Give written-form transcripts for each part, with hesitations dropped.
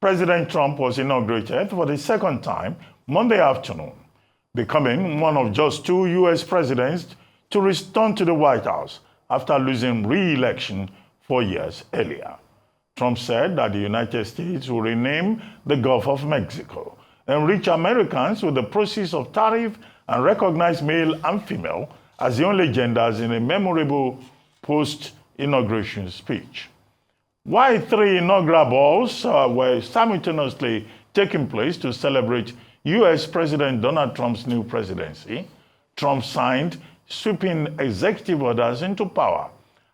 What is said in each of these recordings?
President Trump was inaugurated for the second time Monday afternoon, becoming one of just two U.S. presidents to return to the White House after losing re-election 4 years earlier. Trump said that the United States will rename the Gulf of Mexico, enrich Americans with the proceeds of tariff, and recognize male and female as the only genders in a memorable post-inauguration speech. While three inaugural balls were simultaneously taking place to celebrate U.S. President Donald Trump's new presidency, Trump signed sweeping executive orders into power.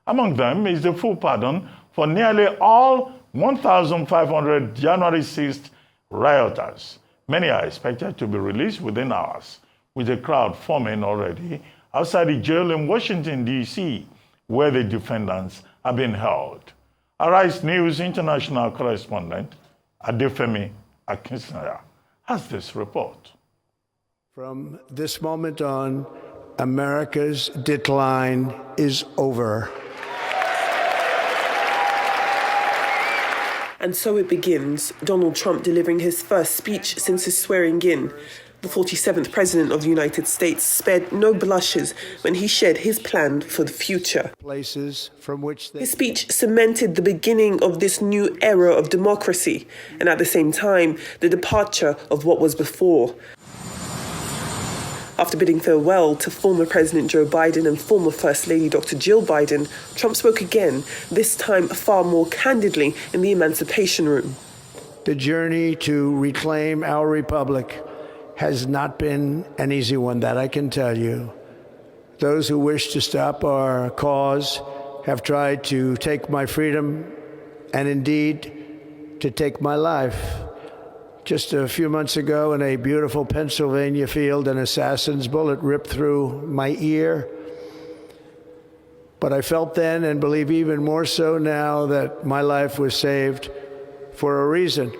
Among them is the full pardon for nearly all 1,500 January 6th rioters. Many are expected to be released within hours, with a crowd forming already outside the jail in Washington, D.C., where the defendants are being held. Arise News international correspondent Adefemi Akinsanya has this report. From this moment on, America's decline is over. And so it begins, Donald Trump delivering his first speech since his swearing in. The 47th President of the United States spared no blushes when he shared his plan for the future. Places from which His speech cemented the beginning of this new era of democracy, and at the same time, the departure of what was before. After bidding farewell to former President Joe Biden and former First Lady Dr. Jill Biden, Trump spoke again, this time far more candidly in the Emancipation Room. The journey to reclaim our republic has not been an easy one, that I can tell you. Those who wish to stop our cause have tried to take my freedom and indeed to take my life. Just a few months ago in a beautiful Pennsylvania field, an assassin's bullet ripped through my ear. But I felt then, and believe even more so now, that my life was saved for a reason.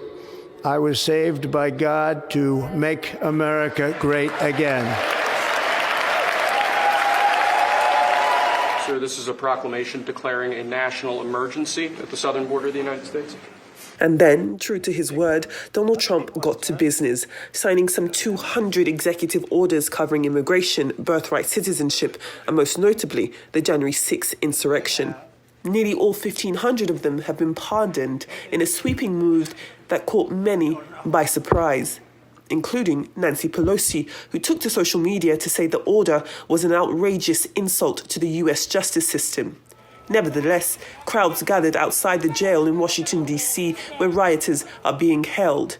I was saved by God to make America great again. Sir, this is a proclamation declaring a national emergency at the southern border of the United States. And then, true to his word, Donald Trump got to business, signing some 200 executive orders covering immigration, birthright citizenship, and most notably, the January 6th insurrection. Nearly all 1,500 of them have been pardoned in a sweeping move that caught many by surprise, including Nancy Pelosi, who took to social media to say the order was an outrageous insult to the U.S. justice system. Nevertheless, crowds gathered outside the jail in Washington, D.C., where rioters are being held.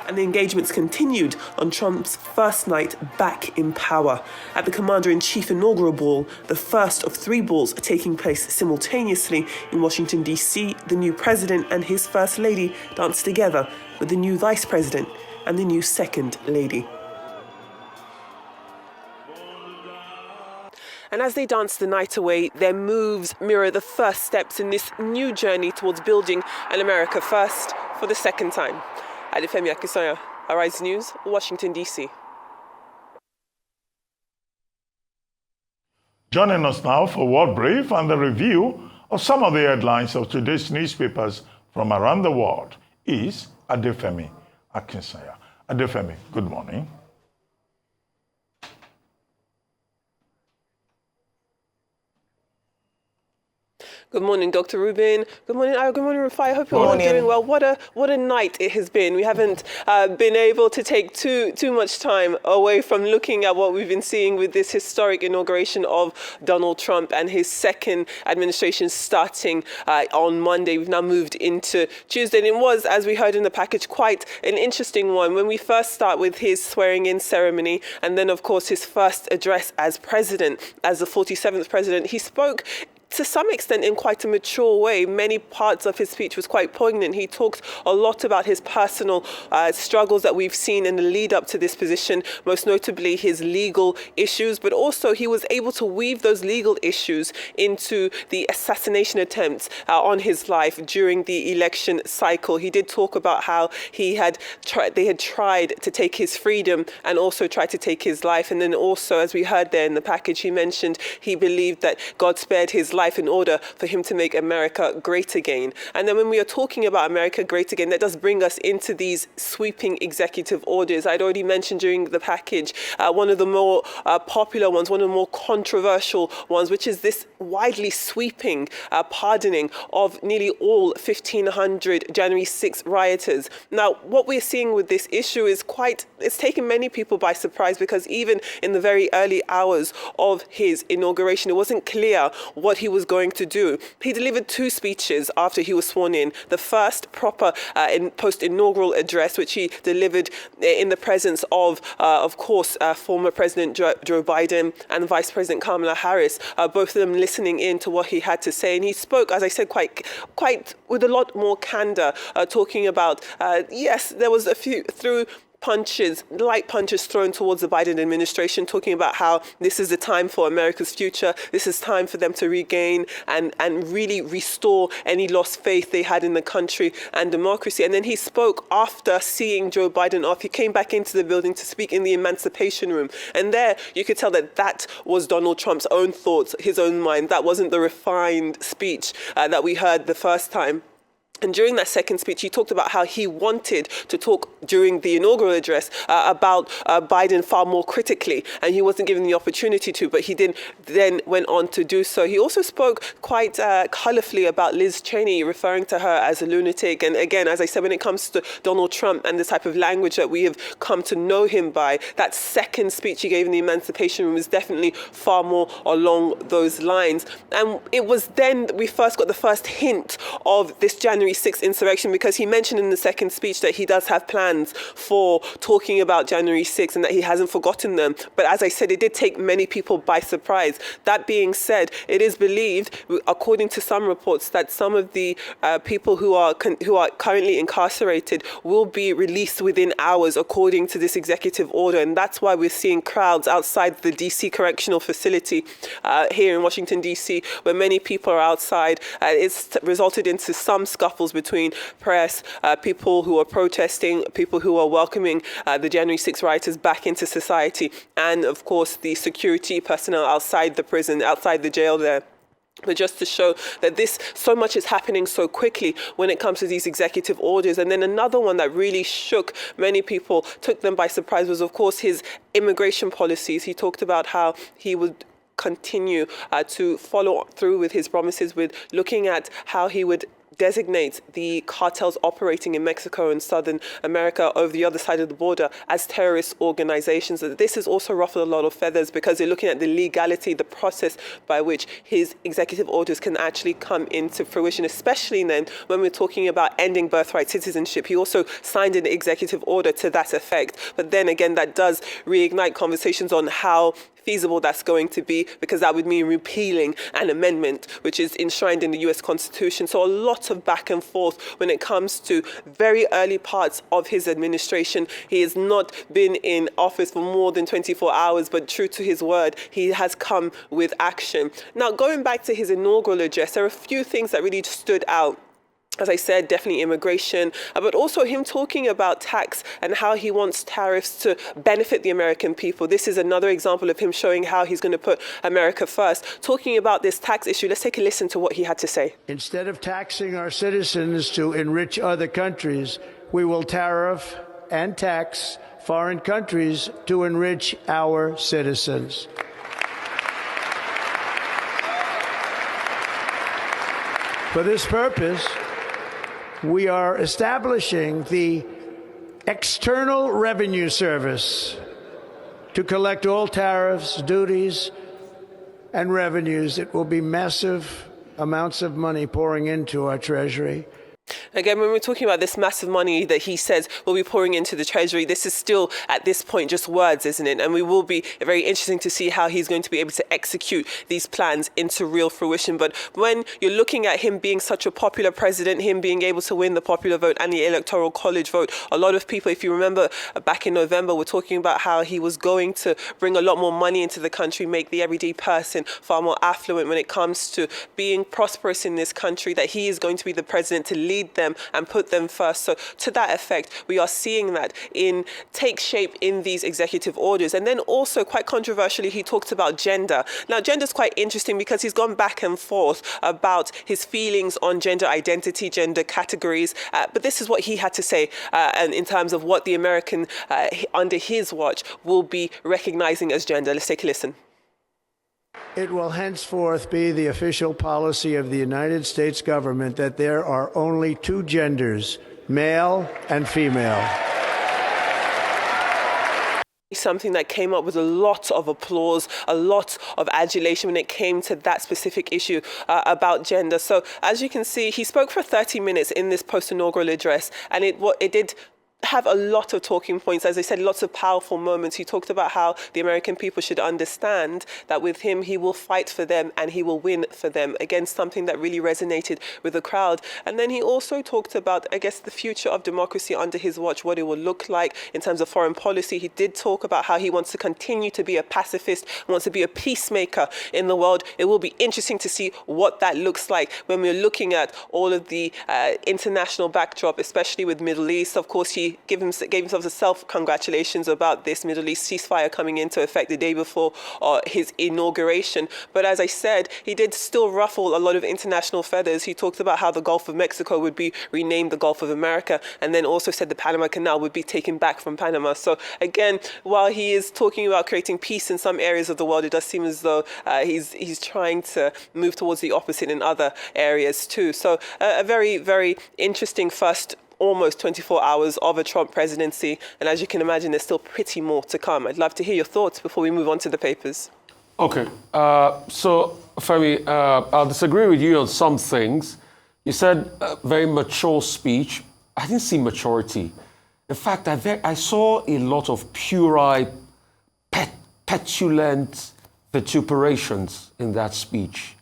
And the engagements continued on Trump's first night back in power. At the Commander-in-Chief inaugural ball, the first of 3 balls taking place simultaneously in Washington, D.C., the new president and his first lady danced together with the new vice president and the new second lady. And as they dance the night away, their moves mirror the first steps in this new journey towards building an America first for the second time. Adefemi Akinsanya, Arise News, Washington, D.C. Joining us now for World Brief and the review of some of the headlines of today's newspapers from around the world is Adefemi Akinsanya. Adefemi, good morning. Good morning, Dr. Rubin. Good morning, Ayo. Good morning, Rufai. I hope you're all doing well. What a night it has been. We haven't been able to take too much time away from looking at what we've been seeing with this historic inauguration of Donald Trump and his second administration starting on Monday. We've now moved into Tuesday. And it was, as we heard in the package, quite an interesting one. When we first start with his swearing-in ceremony and then, of course, his first address as president, as the 47th president, he spoke to some extent in quite a mature way. Many parts of his speech was quite poignant. He talked a lot about his personal struggles that we've seen in the lead up to this position, most notably his legal issues, but also he was able to weave those legal issues into the assassination attempts on his life during the election cycle. He did talk about how they had tried to take his freedom and also tried to take his life. And then also, as we heard there in the package, he mentioned he believed that God spared his life life in order for him to make America great again. And then when we are talking about America great again, that does bring us into these sweeping executive orders. I'd already mentioned during the package, one of the more popular ones, one of the more controversial ones, which is this widely sweeping pardoning of nearly all 1,500 January 6 rioters. Now, what we're seeing with this issue is it's taken many people by surprise, because even in the very early hours of his inauguration, it wasn't clear what he was going to do. He delivered 2 speeches after he was sworn in. The first proper post-inaugural address, which he delivered in the presence of course, former President Joe Biden and Vice President Kamala Harris, both of them listening in to what he had to say. And he spoke, as I said, quite with a lot more candor, talking about, yes, there was a few light punches thrown towards the Biden administration, talking about how this is the time for America's future. This is time for them to regain and really restore any lost faith they had in the country and democracy. And then he spoke after seeing Joe Biden off. He came back into the building to speak in the Emancipation Room. And there you could tell that was Donald Trump's own thoughts, his own mind. That wasn't the refined speech that we heard the first time. And during that second speech, he talked about how he wanted to talk during the inaugural address about Biden far more critically, and he wasn't given the opportunity to, but he then went on to do so. He also spoke quite colorfully about Liz Cheney, referring to her as a lunatic. And again, as I said, when it comes to Donald Trump and the type of language that we have come to know him by, that second speech he gave in the Emancipation Room is definitely far more along those lines. And it was then that we first got the first hint of this January 6th insurrection, because he mentioned in the second speech that he does have plans for talking about January 6th and that he hasn't forgotten them. But as I said, it did take many people by surprise. That being said, it is believed, according to some reports, that some of the people who are currently incarcerated will be released within hours, according to this executive order. And that's why we're seeing crowds outside the DC Correctional Facility here in Washington, DC, where many people are outside. It's resulted into some scuffles between press, people who are protesting, people who are welcoming the January 6 rioters back into society, and of course the security personnel outside the prison, outside the jail there. But just to show that so much is happening so quickly when it comes to these executive orders. And then another one that really shook many people, took them by surprise, was of course his immigration policies. He talked about how he would continue to follow through with his promises, with looking at how he would designate the cartels operating in Mexico and Southern America over the other side of the border as terrorist organizations. This has also ruffled a lot of feathers, because they're looking at the legality, the process by which his executive orders can actually come into fruition, especially then when we're talking about ending birthright citizenship. He also signed an executive order to that effect. But then again, that does reignite conversations on how feasible that's going to be, because that would mean repealing an amendment which is enshrined in the US Constitution. So a lot of back and forth when it comes to very early parts of his administration. He has not been in office for more than 24 hours, but true to his word, he has come with action. Now, going back to his inaugural address, there are a few things that really stood out. As I said, definitely immigration, but also him talking about tax and how he wants tariffs to benefit the American people. This is another example of him showing how he's going to put America first. Talking about this tax issue, let's take a listen to what he had to say. Instead of taxing our citizens to enrich other countries, we will tariff and tax foreign countries to enrich our citizens. For this purpose, we are establishing the External Revenue Service to collect all tariffs, duties, and revenues. It will be massive amounts of money pouring into our Treasury. Again, when we're talking about this massive money that he says will be pouring into the Treasury, this is still, at this point, just words, isn't it? And we will be very interesting to see how he's going to be able to execute these plans into real fruition. But when you're looking at him being such a popular president, him being able to win the popular vote and the Electoral College vote, a lot of people, if you remember back in November, were talking about how he was going to bring a lot more money into the country, make the everyday person far more affluent when it comes to being prosperous in this country, that he is going to be the president to lead them and put them first. So to that effect, we are seeing that take shape in these executive orders. And then also, quite controversially, he talked about gender. Now, gender is quite interesting because he's gone back and forth about his feelings on gender identity, gender categories. But this is what he had to say and in terms of what the American, under his watch, will be recognizing as gender. Let's take a listen. It will henceforth be the official policy of the United States government that there are only two genders, male and female. Something that came up with a lot of applause, a lot of adulation when it came to that specific issue about gender. So as you can see, he spoke for 30 minutes in this post-inaugural address, and it did have a lot of talking points. As I said, lots of powerful moments. He talked about how the American people should understand that with him, he will fight for them and he will win for them. Again, something that really resonated with the crowd. And then he also talked about, I guess, the future of democracy under his watch, what it will look like in terms of foreign policy. He did talk about how he wants to continue to be a pacifist, wants to be a peacemaker in the world. It will be interesting to see what that looks like when we're looking at all of the international backdrop, especially with Middle East. Of course, he gave himself a self-congratulations about this Middle East ceasefire coming into effect the day before his inauguration. But as I said, he did still ruffle a lot of international feathers. He talked about how the Gulf of Mexico would be renamed the Gulf of America, and then also said the Panama Canal would be taken back from Panama. So again, while he is talking about creating peace in some areas of the world, it does seem as though he's trying to move towards the opposite in other areas too. So a very, very interesting first almost 24 hours of a Trump presidency. And as you can imagine, there's still pretty more to come. I'd love to hear your thoughts before we move on to the papers. Okay. So, Femi, I'll disagree with you on some things. You said a very mature speech. I didn't see maturity. In fact, I saw a lot of puerile, petulant vituperations in that speech.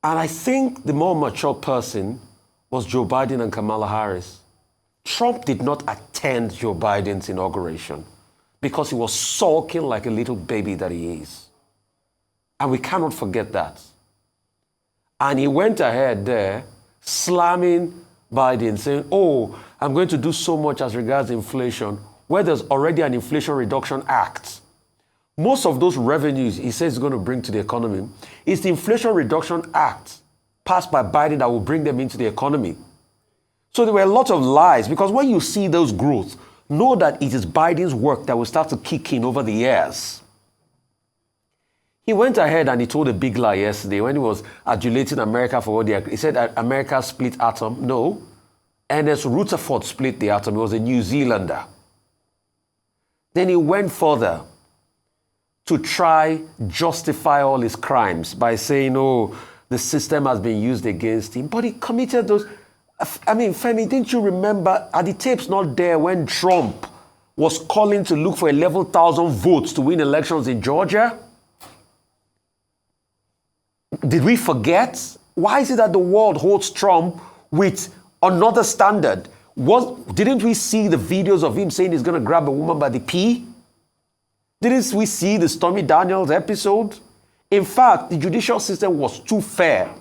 And I think the more mature person was Joe Biden and Kamala Harris. Trump did not attend Joe Biden's inauguration because he was sulking like a little baby that he is. And we cannot forget that. And he went ahead there slamming Biden, saying, oh, I'm going to do so much as regards inflation, where there's already an Inflation Reduction Act. Most of those revenues he says he's going to bring to the economy is the Inflation Reduction Act passed by Biden that will bring them into the economy. So there were a lot of lies, because when you see those growth, know that it is Biden's work that will start to kick in over the years. He went ahead and he told a big lie yesterday when he was adulating America for what he said America split atom. No, Ernest Rutherford split the atom. He was a New Zealander. Then he went further to try justify all his crimes by saying, oh, the system has been used against him. But he committed those. I mean, Femi, didn't you remember, are the tapes not there when Trump was calling to look for 11,000 votes to win elections in Georgia? Did we forget? Why is it that the world holds Trump with another standard? Didn't we see the videos of him saying he's going to grab a woman by the pee? Didn't we see the Stormy Daniels episode? In fact, the judicial system was too fair.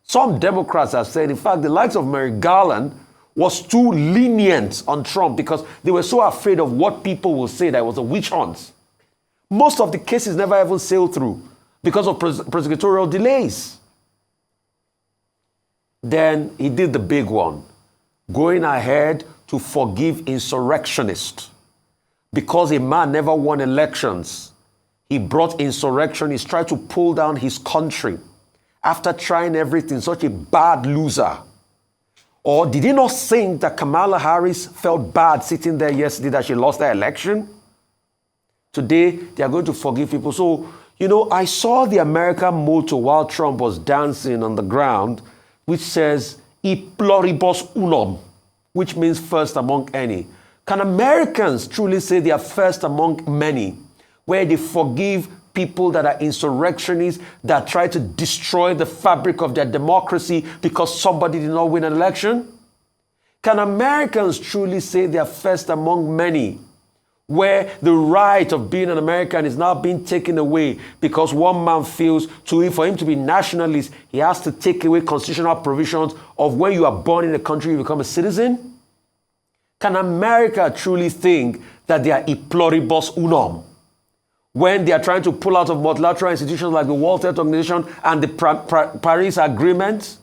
Some Democrats have said, in fact, the likes of Merrick Garland was too lenient on Trump because they were so afraid of what people will say that it was a witch hunt. Most of the cases never even sailed through because of prosecutorial delays. Then he did the big one, going ahead to forgive insurrectionists. Because a man never won elections, he brought insurrectionists, tried to pull down his country after trying everything, such a bad loser. Or did he not think that Kamala Harris felt bad sitting there yesterday that she lost the election? Today, they are going to forgive people. So, I saw the American motto while Trump was dancing on the ground, which says, "E pluribus unum," which means first among any. Can Americans truly say they are first among many, where they forgive people that are insurrectionists, that try to destroy the fabric of their democracy because somebody did not win an election? Can Americans truly say they are first among many, where the right of being an American is now being taken away because one man feels for him to be nationalist, he has to take away constitutional provisions of when you are born in a country, you become a citizen? Can America truly think that they are e pluribus unum when they are trying to pull out of multilateral institutions like the World Health Organization and the Paris Agreement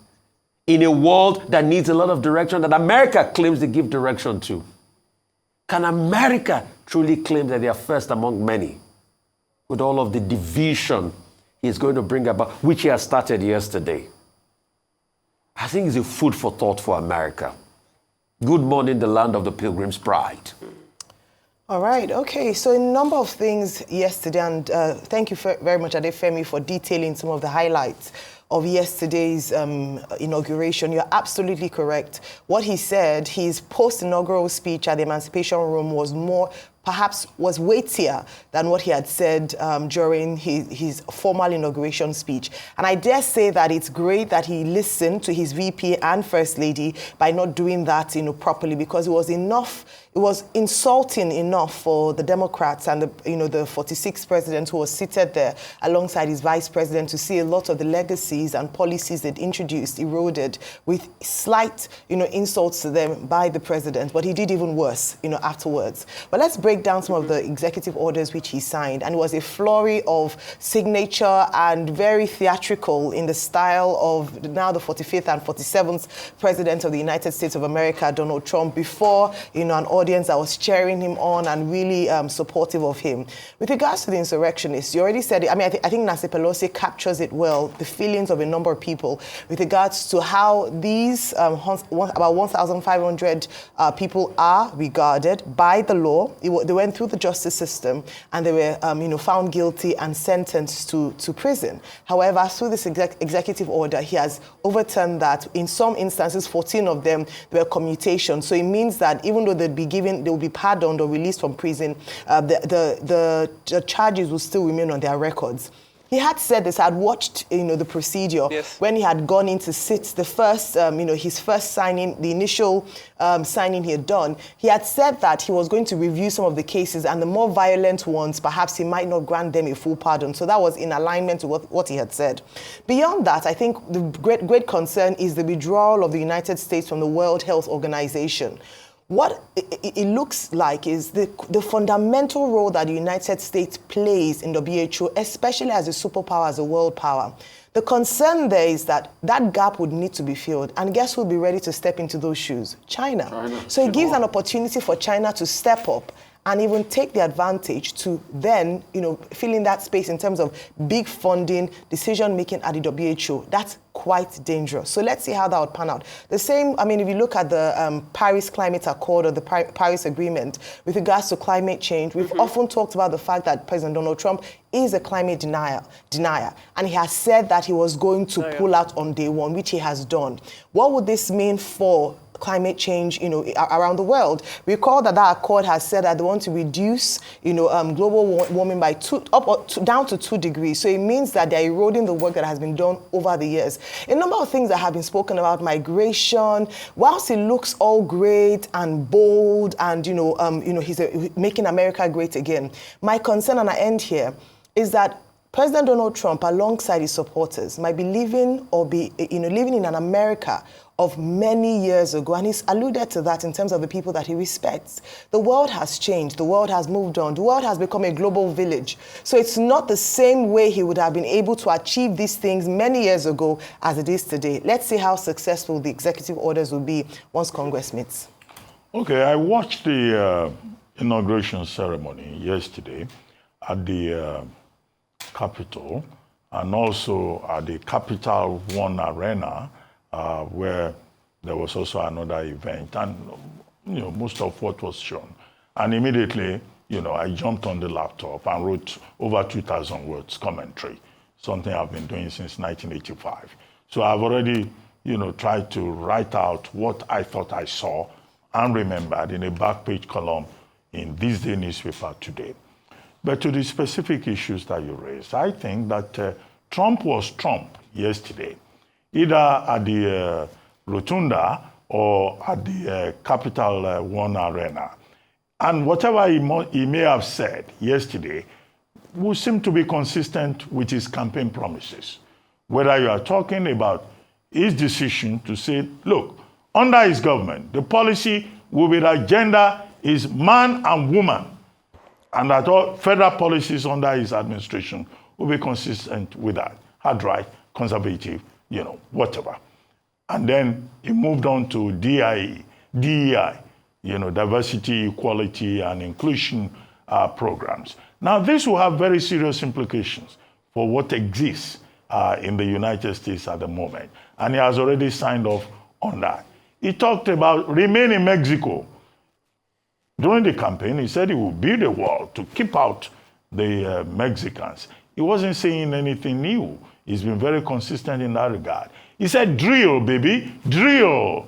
in a world that needs a lot of direction that America claims to give direction to? Can America truly claim that they are first among many with all of the division he's going to bring about, which he has started yesterday? I think it's a food for thought for America. Good morning, the land of the Pilgrim's Pride. All right. Okay. So a number of things yesterday, and thank you very much, Adefemi, for detailing some of the highlights of yesterday's inauguration. You're absolutely correct. What he said, his post-inaugural speech at the Emancipation Room was weightier than what he had said during his formal inauguration speech. And I dare say that it's great that he listened to his VP and First Lady by not doing that, properly, because it was insulting enough for the Democrats and the 46th president who was seated there alongside his vice president to see a lot of the legacies and policies they'd introduced eroded with slight, insults to them by the president. But he did even worse, afterwards. But let's break down some of the executive orders which he signed. And it was a flurry of signature and very theatrical in the style of now the 45th and 47th president of the United States of America, Donald Trump, before, an audience that was cheering him on and really supportive of him. With regards to the insurrectionists, you already said it. I mean, I think Nancy Pelosi captures it well, the feelings of a number of people with regards to how these about 1,500 people are regarded by the law. They went through the justice system and they were found guilty and sentenced to prison. However, through this executive order, he has overturned that. In some instances, 14 of them were commutation. So it means that even though they will be pardoned or released from prison, the charges will still remain on their records. He had said this, had watched, the procedure when he had gone in to sit the first, his first signing, the initial signing he had done. He had said that he was going to review some of the cases and the more violent ones, perhaps he might not grant them a full pardon. So that was in alignment to what he had said. Beyond that, I think the great concern is the withdrawal of the United States from the World Health Organization. What it looks like is the fundamental role that the United States plays in WHO, especially as a superpower, as a world power. The concern there is that gap would need to be filled. And guess who will be ready to step into those shoes? China. So it gives an opportunity for China to step up and even take the advantage to then, fill in that space in terms of big funding, decision-making at the WHO. That's quite dangerous. So let's see how that would pan out. The same, if you look at the Paris Climate Accord or the Paris Agreement with regards to climate change, we've often talked about the fact that President Donald Trump is a climate denier. And he has said that he was going to pull out on day one, which he has done. What would this mean for climate change, around the world? Recall that accord has said that they want to reduce, global warming by down to 2 degrees. So it means that they're eroding the work that has been done over the years. A number of things that have been spoken about, migration, whilst it looks all great and bold and, he's making America great again. My concern, and I end here, is that President Donald Trump, alongside his supporters, might be living in an America of many years ago, and he's alluded to that in terms of the people that he respects. The world has changed, the world has moved on, the world has become a global village. So it's not the same way he would have been able to achieve these things many years ago as it is today. Let's see how successful the executive orders will be once Congress meets. Okay, I watched the inauguration ceremony yesterday at the Capitol and also at the Capital One Arena, where there was also another event, and most of what was shown. And immediately, I jumped on the laptop and wrote over 2,000 words commentary, something I've been doing since 1985. So I've already, tried to write out what I thought I saw and remembered in a back page column in this day newspaper today. But to the specific issues that you raised, I think that Trump was Trump yesterday, either at the Rotunda or at the Capital One Arena. And whatever he may have said yesterday will seem to be consistent with his campaign promises. Whether you are talking about his decision to say, look, under his government, the policy will be that gender is man and woman, and that all federal policies under his administration will be consistent with that. Hard right, conservative, whatever. And then he moved on to DEI, diversity, equality, and inclusion programs. Now, this will have very serious implications for what exists in the United States at the moment. And he has already signed off on that. He talked about remain in Mexico. During the campaign, he said he would build a wall to keep out the Mexicans. He wasn't saying anything new. He's been very consistent in that regard. He said, drill, baby, drill.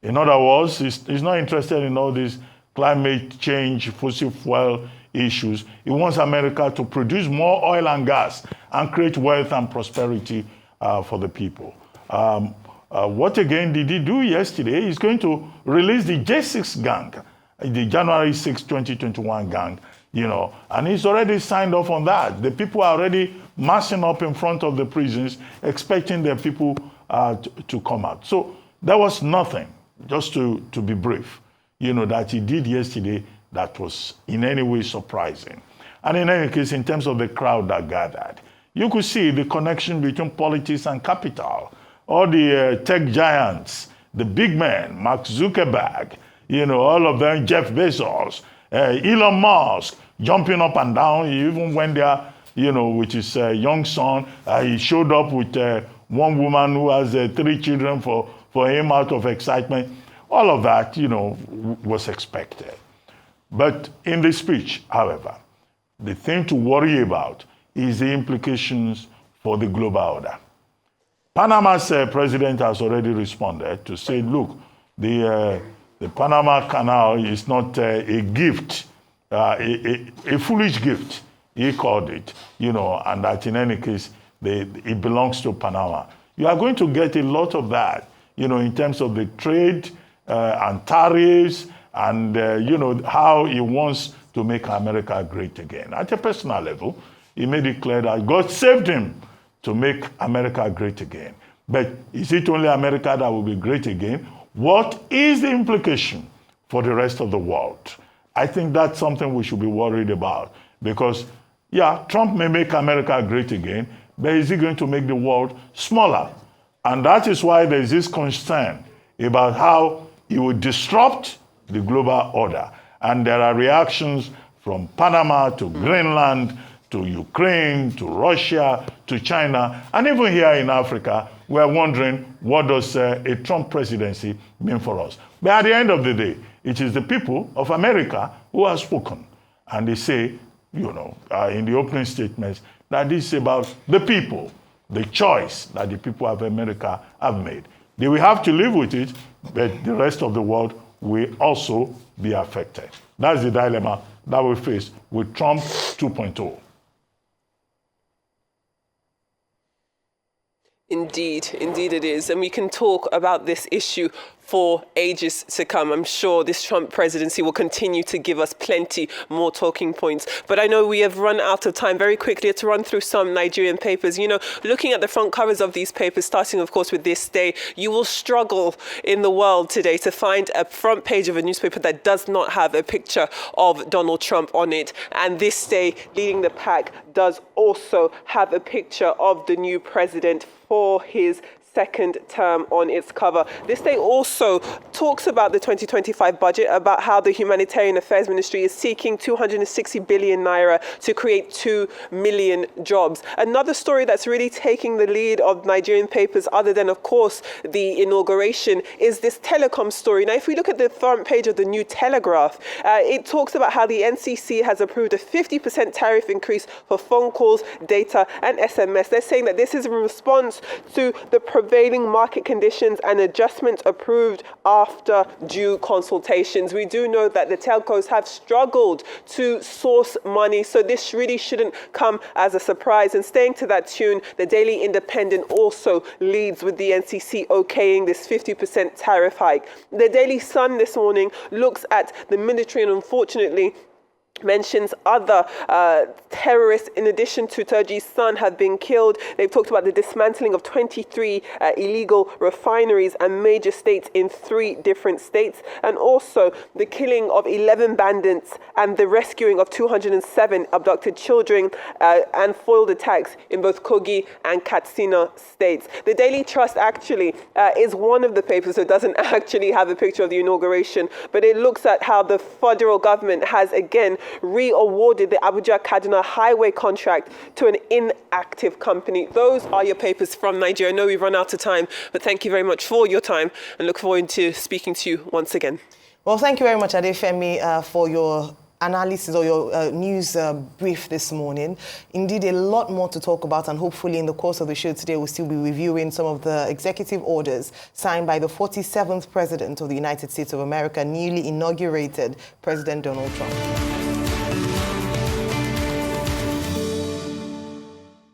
In other words, he's not interested in all these climate change, fossil fuel issues. He wants America to produce more oil and gas and create wealth and prosperity for the people. What again did he do yesterday? He's going to release the J6 gang, the January 6, 2021 gang, and he's already signed off on that. The people are already massing up in front of the prisons, expecting their people to come out. So there was nothing, just to be brief, that he did yesterday that was in any way surprising. And in any case, in terms of the crowd that gathered, you could see the connection between politics and capital. All the tech giants, the big men, Mark Zuckerberg, all of them, Jeff Bezos, Elon Musk, jumping up and down. He even went there, with his young son. He showed up with one woman who has 3 children for him out of excitement. All of that, was expected. But in the speech, however, the thing to worry about is the implications for the global order. Panama's president has already responded to say, look, the Panama Canal is not a gift, a foolish gift, he called it, and that in any case, it belongs to Panama. You are going to get a lot of that, in terms of the trade and tariffs and, how he wants to make America great again. At a personal level, he made it clear that God saved him to make America great again. But is it only America that will be great again? What is the implication for the rest of the world? I think that's something we should be worried about because, yeah, Trump may make America great again, but is he going to make the world smaller? And that is why there is this concern about how he will disrupt the global order. And there are reactions from Panama to Greenland to Ukraine, to Russia, to China, and even here in Africa, we're wondering what does a Trump presidency mean for us. But at the end of the day, it is the people of America who have spoken. And they say, in the opening statements, that this is about the people, the choice that the people of America have made. They will have to live with it, but the rest of the world will also be affected. That's the dilemma that we face with Trump 2.0. Indeed it is. And we can talk about this issue for ages to come. I'm sure this Trump presidency will continue to give us plenty more talking points. But I know we have run out of time. Very quickly to run through some Nigerian papers. Looking at the front covers of these papers, starting, of course, with This Day, you will struggle in the world today to find a front page of a newspaper that does not have a picture of Donald Trump on it. And This Day, leading the pack, does also have a picture of the new president for his second term on its cover. This day also talks about the 2025 budget, about how the Humanitarian Affairs Ministry is seeking 260 billion naira to create 2 million jobs. Another story that's really taking the lead of Nigerian papers, other than, of course, the inauguration, is this telecom story. Now, if we look at the front page of the New Telegraph, it talks about how the NCC has approved a 50% tariff increase for phone calls, data, and SMS. They're saying that this is a response to the provision prevailing market conditions and adjustments approved after due consultations. We do know that the telcos have struggled to source money, so this really shouldn't come as a surprise. And staying to that tune, the Daily Independent also leads with the NCC okaying this 50% tariff hike. The Daily Sun this morning looks at the military and unfortunately mentions other terrorists in addition to Turji's son have been killed. They've talked about the dismantling of 23 illegal refineries and major states in 3 different states, and also the killing of 11 bandits and the rescuing of 207 abducted children and foiled attacks in both Kogi and Katsina states. The Daily Trust actually is one of the papers that doesn't actually have a picture of the inauguration, but it looks at how the federal government has again re-awarded the Abuja-Kaduna highway contract to an inactive company. Those are your papers from Nigeria. I know we've run out of time, but thank you very much for your time and look forward to speaking to you once again. Well, thank you very much, Adefemi, for your analysis or your news brief this morning. Indeed, a lot more to talk about, and hopefully in the course of the show today, we'll still be reviewing some of the executive orders signed by the 47th President of the United States of America, newly inaugurated President Donald Trump.